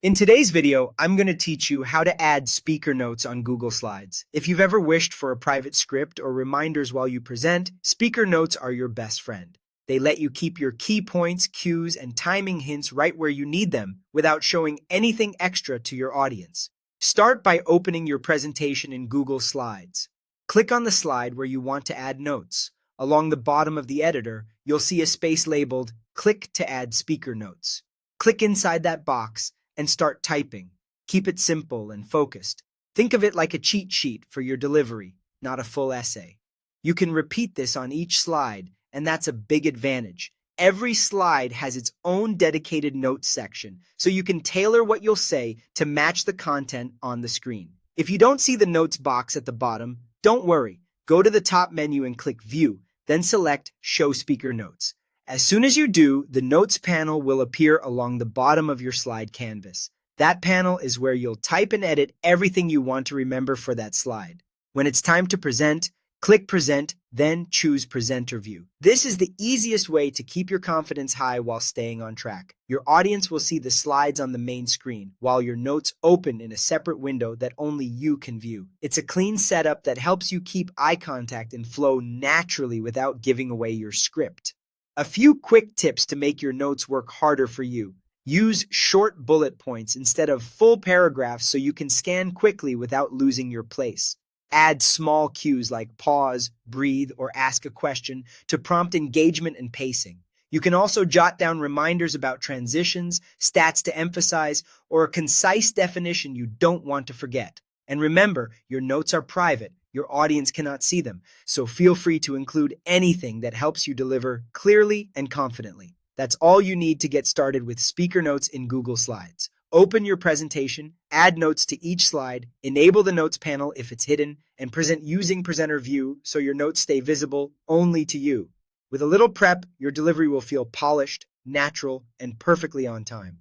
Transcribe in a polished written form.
In today's video, I'm going to teach you how to add speaker notes on Google Slides. If you've ever wished for a private script or reminders while you present, speaker notes are your best friend. They let you keep your key points, cues, and timing hints right where you need them without showing anything extra to your audience. Start by opening your presentation in Google Slides. Click on the slide where you want to add notes. Along the bottom of the editor, you'll see a space labeled "Click to add speaker notes." Click inside that box and start typing. Keep it simple and focused. Think of it like a cheat sheet for your delivery, not a full essay. You can repeat this on each slide, and that's a big advantage. Every slide has its own dedicated notes section, so you can tailor what you'll say to match the content on the screen. If you don't see the notes box at the bottom, don't worry. Go to the top menu and click View, then select Show Speaker Notes. As soon as you do, the Notes panel will appear along the bottom of your slide canvas. That panel is where you'll type and edit everything you want to remember for that slide. When it's time to present, click Present, then choose Presenter View. This is the easiest way to keep your confidence high while staying on track. Your audience will see the slides on the main screen, while your notes open in a separate window that only you can view. It's a clean setup that helps you keep eye contact and flow naturally without giving away your script. A few quick tips to make your notes work harder for you. Use short bullet points instead of full paragraphs so you can scan quickly without losing your place. Add small cues like pause, breathe, or ask a question to prompt engagement and pacing. You can also jot down reminders about transitions, stats to emphasize, or a concise definition you don't want to forget. And remember, your notes are private. Your audience cannot see them, so feel free to include anything that helps you deliver clearly and confidently. That's all you need to get started with speaker notes in Google Slides. Open your presentation, add notes to each slide, enable the notes panel if it's hidden, and present using Presenter View so your notes stay visible only to you. With a little prep, your delivery will feel polished, natural, and perfectly on time.